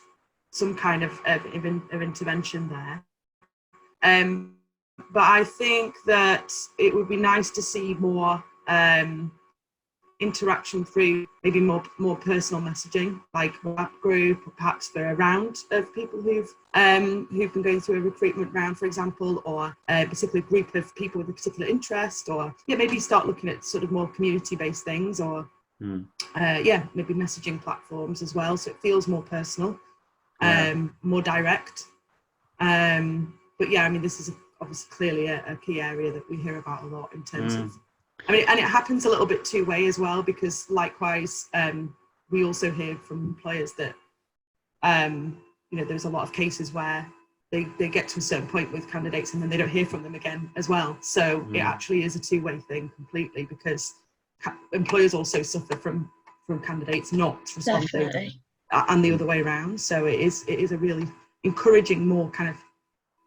Speaker 3: some kind of intervention there. But I think that it would be nice to see more interaction through maybe more personal messaging, like a WhatsApp group, or perhaps for a round of people who've been going through a recruitment round, for example, or a particular group of people with a particular interest, or maybe start looking at sort of more community-based things, or maybe messaging platforms as well, so it feels more personal, more direct. But yeah, I mean, this is obviously clearly a key area that we hear about a lot in terms of, I mean, and it happens a little bit two-way as well, because likewise, we also hear from employers that, there's a lot of cases where they get to a certain point with candidates and then they don't hear from them again as well. So it actually is a two-way thing completely, because employers also suffer from candidates not responding.
Speaker 5: Definitely.
Speaker 3: And the other way around. So it is a really encouraging more kind of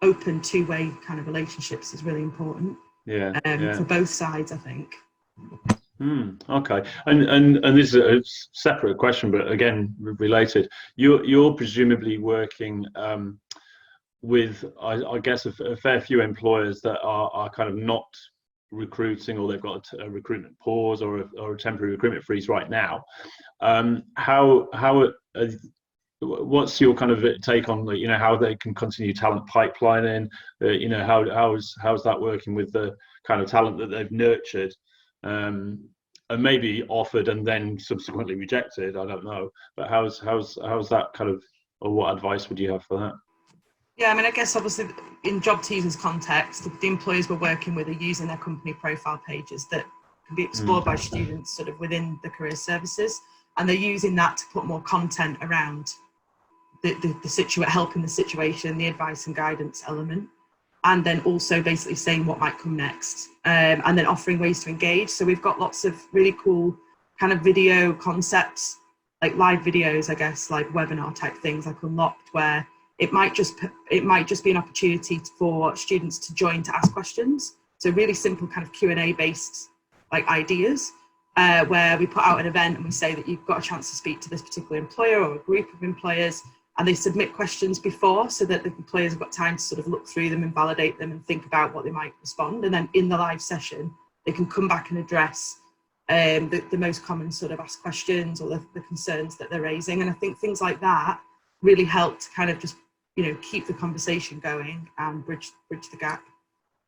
Speaker 3: open two-way kind of relationships is really important. For both sides, I think.
Speaker 1: Okay, and this is a separate question, but again related. You're presumably working with, I guess, a fair few employers that are kind of not recruiting, or they've got a recruitment pause or a temporary recruitment freeze right now. What's your kind of take on how they can continue talent pipelining? How's that working with the kind of talent that they've nurtured, and maybe offered and then subsequently rejected? I don't know, but how's that kind of, or what advice would you have for that?
Speaker 3: Yeah, I mean, I guess obviously in JobTeaser's context, the employers we're working with are using their company profile pages that can be explored by students sort of within the career services, and they're using that to put more content around helping the situation, the advice and guidance element, and then also basically saying what might come next, and then offering ways to engage. So we've got lots of really cool kind of video concepts, like live videos, I guess, like webinar type things, like Unlocked, where it might just be an opportunity for students to join to ask questions. So really simple kind of Q&A based like ideas, where we put out an event and we say that you've got a chance to speak to this particular employer or a group of employers, and they submit questions before, so that the employers have got time to sort of look through them and validate them and think about what they might respond. And then in the live session, they can come back and address the most common sort of asked questions or the concerns that they're raising. And I think things like that really help to kind of just, keep the conversation going and bridge the gap.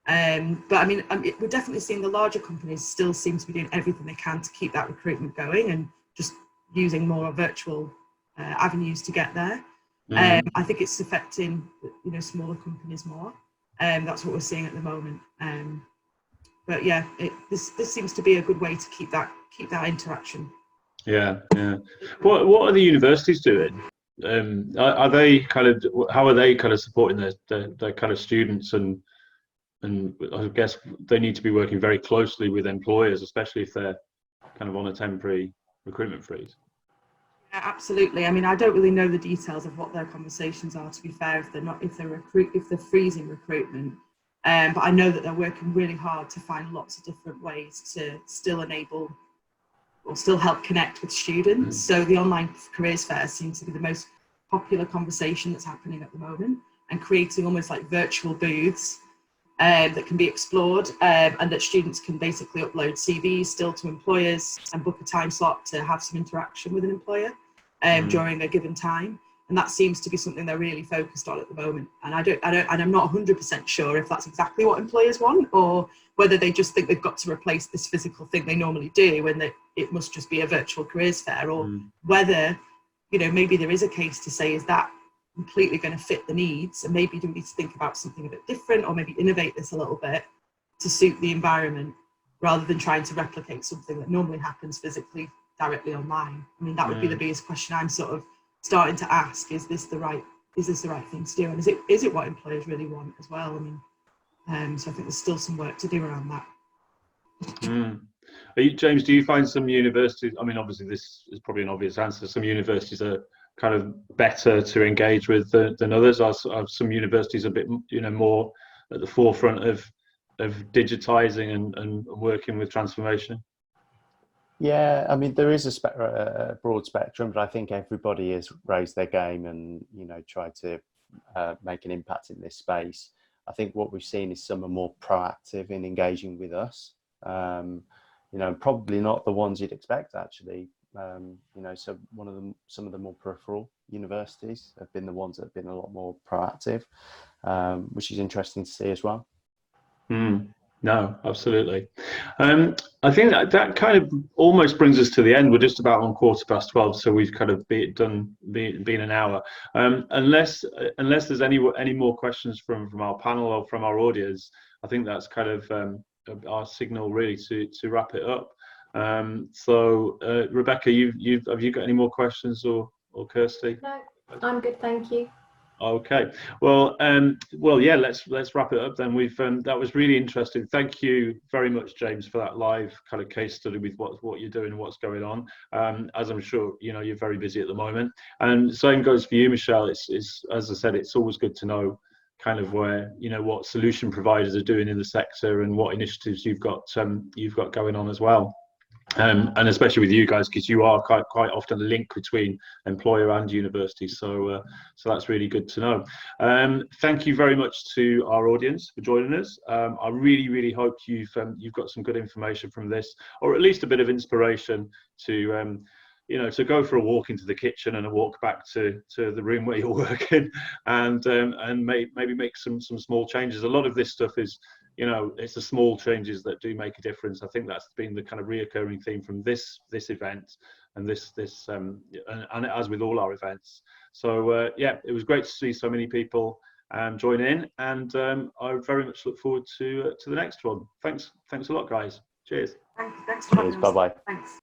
Speaker 3: But I mean, we're definitely seeing the larger companies still seem to be doing everything they can to keep that recruitment going and just using more virtual avenues to get there. I think it's affecting, smaller companies more. That's what we're seeing at the moment. But yeah, this seems to be a good way to keep that interaction. Yeah.
Speaker 1: What are the universities doing? Are they kind of, how are they kind of supporting their kind of students, and I guess they need to be working very closely with employers, especially if they're kind of on a temporary recruitment freeze?
Speaker 3: Yeah, absolutely. I mean, I don't really know the details of what their conversations are, to be fair, if they're freezing recruitment. But I know that they're working really hard to find lots of different ways to still enable or still help connect with students. So the online careers fair seems to be the most popular conversation that's happening at the moment, and creating almost like virtual booths that can be explored, and that students can basically upload CVs still to employers and book a time slot to have some interaction with an employer during a given time. And that seems to be something they're really focused on at the moment. And I'm not 100% sure if that's exactly what employers want, or whether they just think they've got to replace this physical thing they normally do, and that it must just be a virtual careers fair, or whether, you know, maybe there is a case to say, is that completely going to fit the needs, and maybe do we need to think about something a bit different, or maybe innovate this a little bit to suit the environment, rather than trying to replicate something that normally happens physically directly online. I mean, that would be the biggest question I'm sort of starting to ask: is this the right thing to do, and is it what employers really want as well? I mean, so I think there's still some work to do around that.
Speaker 1: James, do you find some universities, I mean, obviously this is probably an obvious answer, some universities are kind of better to engage with than others? Are some universities a bit, you know, more at the forefront of digitizing and working with transformation?
Speaker 2: Yeah, I mean, there is a broad spectrum, but I think everybody has raised their game and, you know, tried to make an impact in this space. I think what we've seen is some are more proactive in engaging with us, you know, probably not the ones you'd expect, actually. You know, so some of the more peripheral universities have been the ones that have been a lot more proactive, which is interesting to see as well.
Speaker 1: No, absolutely. I think that kind of almost brings us to the end. We're just about on 12:15, so we've kind of been an hour. Unless there's any more questions from our panel or from our audience, I think that's kind of our signal really to wrap it up. So Rebecca, have you got any more questions, or Kirsty?
Speaker 4: No, I'm good, thank you.
Speaker 1: Okay, well, yeah, let's wrap it up then. We've that was really interesting. Thank you very much, James, for that live kind of case study with what you're doing and what's going on. As I'm sure you know, you're very busy at the moment, and same goes for you, Michelle. It's as I said, it's always good to know kind of where, you know, what solution providers are doing in the sector and what initiatives you've got going on as well. And especially with you guys, because you are quite often a link between employer and university, so that's really good to know. Thank you very much to our audience for joining us. I really hope you've got some good information from this, or at least a bit of inspiration to you know, to go for a walk into the kitchen and a walk back to the room where you're working, and maybe make some small changes. A lot of this stuff is, you know, it's the small changes that do make a difference. I think that's been the kind of reoccurring theme from this event and this and as with all our events. So yeah, it was great to see so many people join in, and I very much look forward to the next one. Thanks a lot, guys. Cheers.
Speaker 3: Thanks.
Speaker 2: Cheers. Bye bye.
Speaker 3: Thanks.